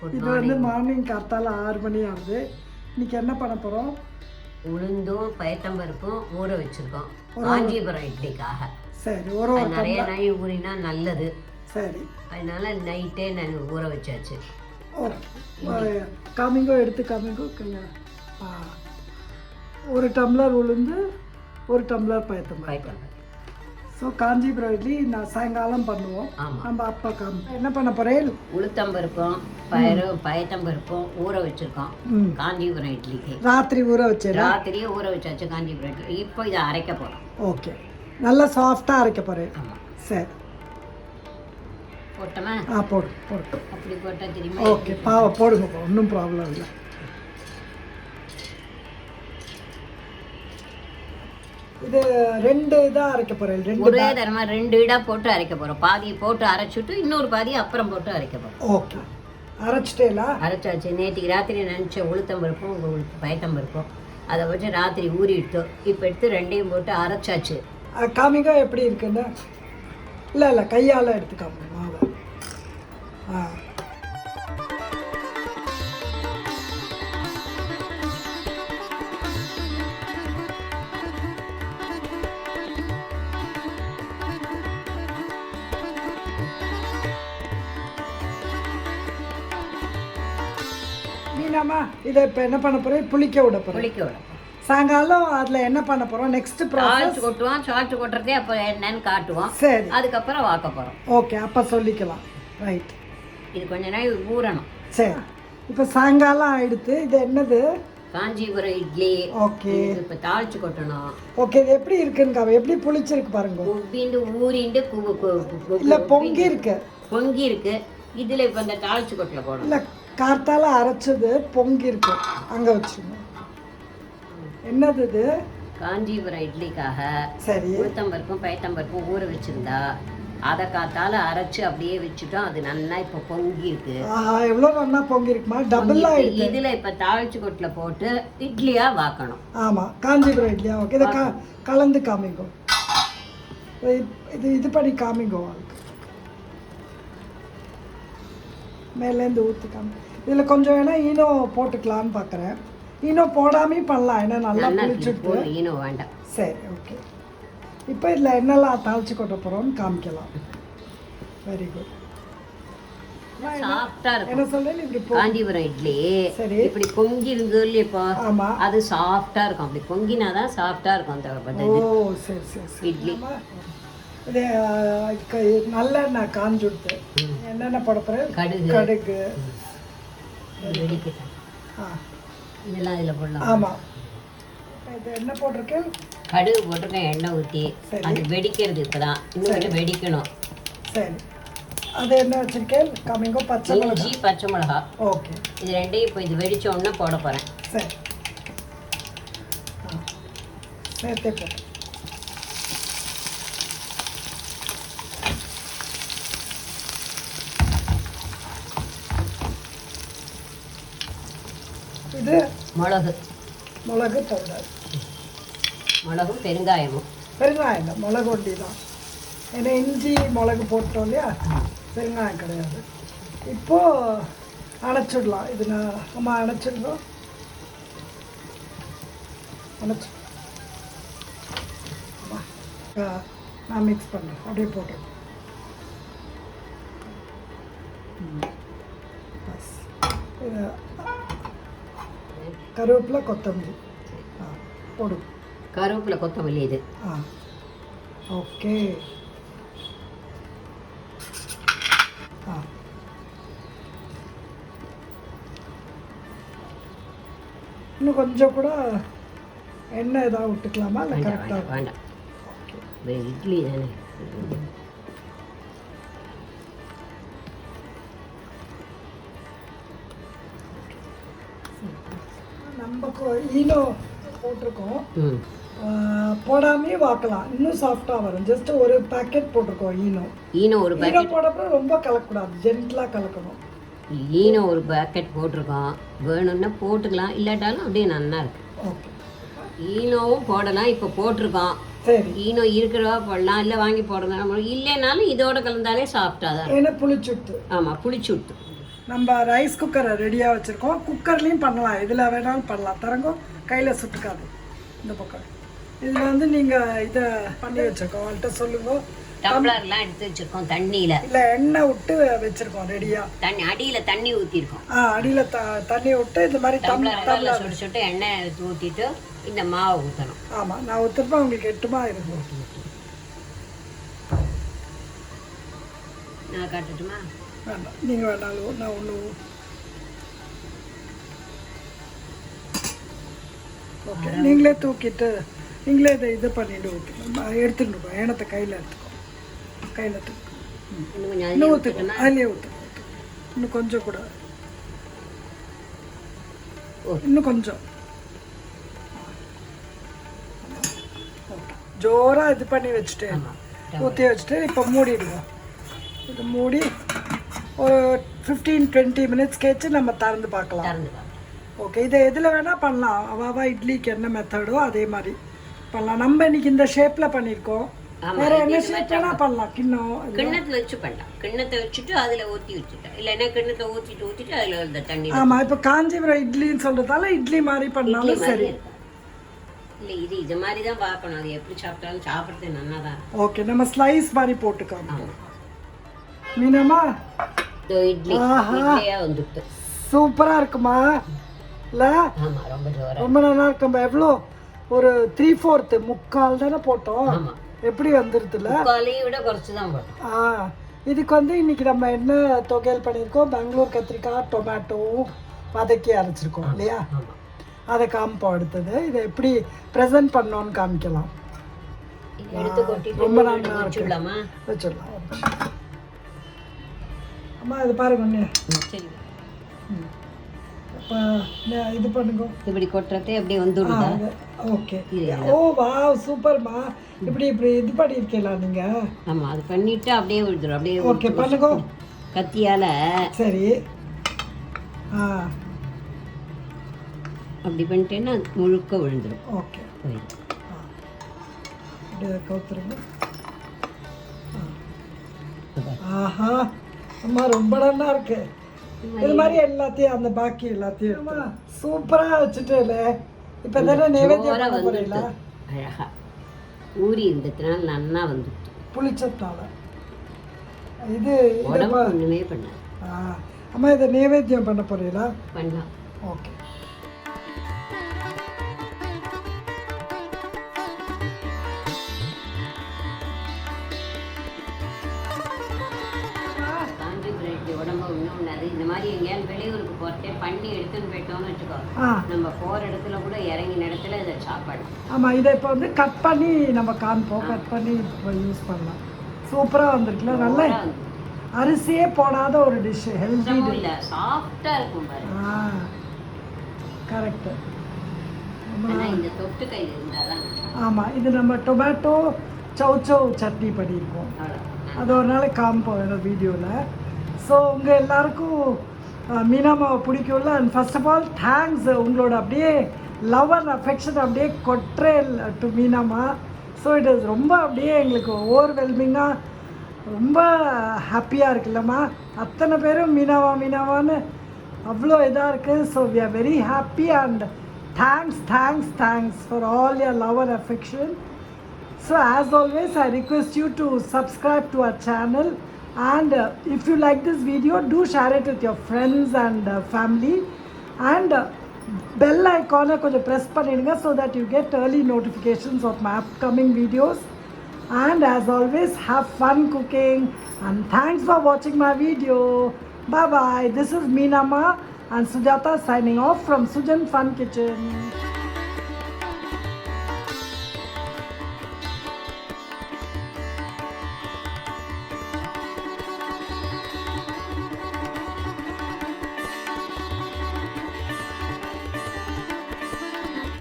இது வந்து மார்னிங் காத்தால 6 மணி ஆகுது. இன்னைக்கு என்ன பண்ண போகிறோம்? உளுந்தும் பயத்தம்பருப்பும் ஊற வச்சுருக்கோம் காஞ்சிபுரம் இட்லிக்காக. சரி, நிறைய நாய் ஊறினா நல்லது. சரி, அதனால நைட்டே நான் ஊற வச்சாச்சு. காமிங்கோ எடுத்து காமிங்கோ. ஒரு டம்ளர் உளுந்து, ஒரு டம்ளர் பயத்தம்பருப்பு. ஸோ காஞ்சிபுரம் இட்லி நான் சாயங்காலம் பண்ணுவோம். நம்ம அப்பா என்ன பண்ண போகிறேன்? உளுத்தம்பருப்பும் பயத்தம்பருப்பும் ஊற வச்சுருக்கோம் காஞ்சிபுரம் இட்லிக்கு. ராத்திரி ஊற வச்சு ராத்திரியே ஊற வச்சாச்சு காஞ்சிபுரம் இட்லி. இப்போ இதை அரைக்க போகிறோம். ஓகே, நல்லா சாஃப்டாக அரைக்க போகிறேன். சரி, போட்டோமா? போடு. அப்படி போட்டால் தெரியுமா? ஓகே, போடுங்க, ஒன்றும் ப்ராப்ளம் இல்லை. இது 2 இதாக அரைக்க போகிறேன். ஒரே தரமாக 2 இடாக போட்டு அரைக்க போகிறோம். பாதியை போட்டு அரைச்சிட்டு இன்னொரு பாதியை அப்புறம் போட்டு அரைக்க போகிறோம். ஓகே, அரைச்சிட்டேலா? அரைச்சாச்சு. நேற்றுக்கு ராத்திரி நினச்ச உளுத்தம்பருப்பும் பயத்தம்பருப்பும் அதை வச்சு ராத்திரி ஊறி எடுத்தோம். இப்போ எடுத்து 2ஐயும் போட்டு அரைச்சாச்சு. காமிங்க எப்படி இருக்குன்னு. இல்லை கையால் எடுத்துக்காம மாவை. மீனாமா, இதை இப்போ என்ன பண்ண போகிறேன்? புளிக்க விட போகிறேன். சாயங்காலம் அதில் என்ன பண்ண போகிறோம்? நெக்ஸ்ட் ப்ராசஸ் கொட்டுவோம். சால்ட் கொட்டுறதே அப்போ என்னன்னு காட்டுவோம். சரி, அதுக்கப்புறம் வாக்க போகிறோம். ஓகே, அப்போ சொல்லிக்கலாம். ரைட், இது கொஞ்ச நாள் ஊறணும். சரி, இப்போ சாயங்காலம் ஆயிடுத்து. இது என்னது? காஞ்சிபுரம் இட்லி. ஓகே, இப்போ தாளிச்சு கொட்டணும். ஓகே, இது எப்படி இருக்குன்னு எப்படி புளிச்சிருக்கு பாருங்க. உப்பிண்டு ஊறிண்டு இல்லை பொங்கி இருக்கு. இதில் இப்போ இந்த தாளிச்சு கொட்டல போடணும். இல்லை, கார்த்தால அரைச்சது பொங்கி இருக்கு. அங்கே வச்சுங்க. என்னது இது? காஞ்சிபுரம் இட்லிக்காக சரி, உளுத்தம்பருப்பும் பயத்தம்பருப்பும் ஊற வச்சிருந்தா அதை காத்தால அரைச்சு அப்படியே வச்சுட்டோம். அது நல்லா இப்போ பொங்கி இருக்கு. எவ்வளோ நல்லா பொங்கி இருக்குமா? டபுள் ஆயிடுது. இதில் இப்போ தாளிச்சு கொட்டில் போட்டு இட்லியா வாக்கணும். ஆமாம், காஞ்சிபுரம் இட்லியா. ஓகே, இதை கலந்து காமிங்கோ. இது பண்ணி காமிங்கோ. மேலேருந்து ஊற்றி காமி. இதில் கொஞ்சம் வேணால் ஈனோ போட்டுக்கலான்னு பார்க்குறேன். ஈனோ போடாமே பண்ணலாம், ஏன்னா நல்லா புளிச்சுட்டு. ஈனோ வேண்டாம். சரி, ஓகே. இப்போ இதில் என்னெல்லாம் தாளிச்சு கொட்ட போகிறோம்னு காமிக்கலாம். Very good. சாஃப்டா இருக்கும். என்ன சொல்றேன்? இப்படி காஞ்சிபுரம் இட்லி சரி, இப்படி பொங்கி இருக்கு இல்லையா? இப்போ ஆமாம், அது சாஃப்டா இருக்கும். அப்படி பொங்கினாதான் சாஃப்டா இருக்கும் அந்த சரி இட்லி. இது நல்லெண்ணெய் காஞ்சுடுத்து. என்னென்ன போட போகிறேன்? கடுகு இதெல்லாம் இதில் போடலாம். ஆமாம், இது என்ன போட்டிருக்கேன்? கடுகு போட்டிருக்கேன். எண்ணெய் ஊற்றி அது வெடிக்கிறது. இப்போ தான் இன்னும் வெடிக்கணும். சரி, அது என்ன வச்சுருக்கேன்? காமிங்கோ. பச்சை மிளகா. ஓகே, இது 2ஐயும் இப்போ இது வெடித்த உடனே போட போகிறேன். சரி, சேர்த்தே போட்டேன். இது மிளகு பவுடர். மிளகும் பெருங்காயம். மிளகு ஒண்டி தான். ஏன்னா இஞ்சி மிளகு போட்டோம் இல்லையா, பெருங்காயம் கிடையாது. இப்போது அணைச்சிடலாம். இது நம்ம அணைச்சிடுறோம். நான் மிக்ஸ் பண்ணுறேன். அப்படியே போட்டுருக்கேன். இது கருவேப்பிலை கொத்தமல்லி போடும். கருவேப்பிலை கொத்தமல்லி இது. ஓகே, இன்னும் கொஞ்சம் கூட எண்ணெய் ஏதாவது விட்டுக்கலாமா? இல்லை கரெக்டாக? வேண்டாம், இட்லி தானே. நம்ம ஈனோ போட்டிருக்கோம். போடாமே வாக்கலாம், இன்னும் சாஃப்டாக வரும். ஜஸ்ட் ஒரு பேக்கெட் போட்டிருக்கோம் ஈனோ ஒரு பேக்கெட் போடப்போ ரொம்ப கலக்கக்கூடாது, ஜென்டலாக கலக்கணும். ஈனோ ஒரு பேக்கெட் போட்டிருக்கோம். வேணும்னா போட்டுக்கலாம், இல்லாட்டாலும் அப்படியே நல்லா இருக்கு. ஓகே, ஈனோவும் போடலாம். இப்போ போட்டிருக்கோம். சரி, ஈனோ இருக்கிறவா போடலாம், இல்லை வாங்கி போடுங்க. இல்லைனாலும் இதோட கலந்தாலே சாஃப்டாக தான். ஏன்னா புளிச்சுட்டு. ஆமாம், புளிச்சுட்டு. நம்ம ரைஸ் குக்கரை ரெடியாக வச்சுருக்கோம். குக்கர்லேயும் பண்ணலாம், இதில் வேணாலும் பண்ணலாம். தரங்கோ கையில் சுட்டுக்காது. இந்த பக்கம் இதில் வந்து நீங்கள் இதை பண்ணி வச்சுருக்கோம். அவள்கிட்ட சொல்லுங்க. டம்ளர்லாம் எடுத்து வச்சுருக்கோம் தண்ணியில். இல்லை எண்ணெய் விட்டு வச்சுருக்கோம் ரெடியாக. தண்ணி அடியில் தண்ணி ஊற்றிருக்கோம். அடியில் தண்ணி விட்டு இந்த மாதிரி டம்ளர் சுட்டு சுட்டு எண்ணெய் எடுத்து ஊற்றிட்டு இந்த மாவை ஊற்றணும். ஆமாம், நான் ஊற்றுறப்ப உங்களுக்கு 8 மா இருக்கும். நான் காட்டட்டுமா? வேண்டாம், நீங்கள் வேணாலும் நான் ஒன்று. ஓகே, நீங்களே தூக்கிட்டு நீங்களே இதை இது பண்ணிட்டு ஊற்றணும். எடுத்துட்டு ஏனத்தை கையில் எடுத்துக்கோ. கையில் இன்னும் ஊற்றுக்கணும். அதுலேயே ஊற்றுக்கணும். இன்னும் கொஞ்சம் கூட, இன்னும் கொஞ்சம் ஜோராக இது பண்ணி வச்சுட்டு ஊற்றி வச்சுட்டு இப்போ மூடிடுவோம். இது மூடி ஒரு 15-20 மினிட்ஸ் கழிச்சு நம்ம திறந்து பார்க்கலாம். ஓகே, இதை எதில் வேணால் பண்ணலாம். அவாவா இட்லிக்கு என்ன மெத்தடோ அதே மாதிரி பண்ணலாம். நம்ம இன்னைக்கு இந்த ஷேப்பில் பண்ணியிருக்கோம். வேற என்ன ஷேப் வேணால் பண்ணலாம். கிண்ணத்தில் வச்சு பண்ணலாம். கிண்ணத்தை வச்சுட்டு அதில் ஊற்றி வச்சுட்டேன். இல்லைன்னா கிண்ணத்தை ஊற்றிட்டு அதில் இந்த தண்ணி. ஆமாம், இப்போ காஞ்சிபுரம் இட்லின்னு சொல்கிறதால இட்லி மாதிரி பண்ணாலும் சரி. இல்லை, இது மாதிரி தான் பார்க்கணும். அது எப்படி சாப்பிட்டாலும் சாப்பிட்றது நல்லா தான். ஓகே, நம்ம ஸ்லைஸ் மாதிரி போட்டுக்கலாம். மீனம்மா இட்லி வந்துட்டு சூப்பராக இருக்குமா? இல்லை, ரொம்ப நல்லா இருக்கும்பா. எவ்வளோ ஒரு 3/4 முக்கால் தானே போட்டோம். எப்படி வந்துருதுல்ல? விட குறைச்சி தான் போட்டோம். இதுக்கு வந்து இன்னைக்கு நம்ம என்ன தொகையல் பண்ணியிருக்கோம்? பெங்களூர் கத்திரிக்காய், டொமேட்டோ வதக்கி அரைச்சிருக்கோம் இல்லையா? அதை காமிப்போம். அடுத்தது இதை எப்படி ப்ரெசென்ட் பண்ணோன்னு காமிக்கலாம். ரொம்ப நல்லா வச்சிடலாம். அம்மா இது பாருங்க ஒன்று. சரி, இப்போ இது பண்ணுங்க. இப்படி கொட்டுறதே அப்படியே வந்துடுதா? ஓகே. ஓ வா, சூப்பர்மா. இப்படி இது பண்ணியிருக்கீங்களா நீங்கள்? ஆமாம், அது பண்ணிவிட்டு அப்படியே விழுந்துடும். அப்படியே ஓகே பண்ணுங்க கத்தியால். சரி, அப்படி பண்ணிட்டேன்னா முழுக்க விழுந்துடும். ஓகே, அப்படியே கவுத்துருங்க. ஆஹா அம்மா, ரொம்ப நல்லா இருக்கு. இது மாதிரி எல்லாத்தையும் அந்த பாக்கி எல்லாத்தையும் சூப்பராக வச்சுட்டேல. இப்போ தானே நைவேத்தியம் பண்ண போறீங்களா? அழகா ஊறி இருந்ததுனால நல்லா வந்துட்டு புளிச்சத்தால. இது ஒன்றுமே பண்ண. அம்மா, இதை நைவேத்தியம் பண்ண போறீங்களா? பண்ணலாம். ஓகே. உடம்பு இன்னும் இந்த மாதிரி எங்கேயாவது வெளியூருக்கு போகிறதே பண்ணி எடுத்துன்னு போயிட்டோம்னு வச்சுக்கோ, நம்ம போகிற இடத்துல கூட இறங்கின இடத்துல இதை சாப்பாடு. ஆமாம், இதை இப்போ வந்து கட் பண்ணி நம்ம காண்போம். கட் பண்ணி இப்போ யூஸ் பண்ணலாம். சூப்பராக வந்துருக்குல்ல? நல்ல அரிசியே போடாத ஒரு டிஷ்ஷு. ஹெல்தி இல்லை, சாஃப்டாக இருக்கும் பாரு. கரெக்டு. இந்த தொட்டு கை இருந்தால் தான். ஆமாம், இது நம்ம டொமேட்டோ சவ் சட்னி பண்ணியிருக்கோம். அது ஒரு நாளைக்கு காமிப்போம் வேணும் வீடியோவில். ஸோ உங்கள் எல்லாருக்கும் மீனாமாவை பிடிக்கும்ல. And first of all thanks. உங்களோட அப்படியே லவ் அண்ட் அஃபெக்ஷன் அப்படியே கொட்ரேல் to Meenamma. So it is ரொம்ப அப்படியே எங்களுக்கு ஓவர்வெல்மிங்காக ரொம்ப ஹாப்பியாக இருக்குல்லம்மா. அத்தனை பேரும் மீனாவான்னு அவ்வளோ இதாக இருக்குது. So we are very happy and thanks for all your love and affection. So as always, I request you to subscribe to our channel, and if you like this video, do share it with your friends and family, and bell icon konja press pannidunga so that you get early notifications of my upcoming videos. And as always, have fun cooking, and thanks for watching my video. Bye bye. This is Meenama and Sujata signing off from Sujan Fun Kitchen.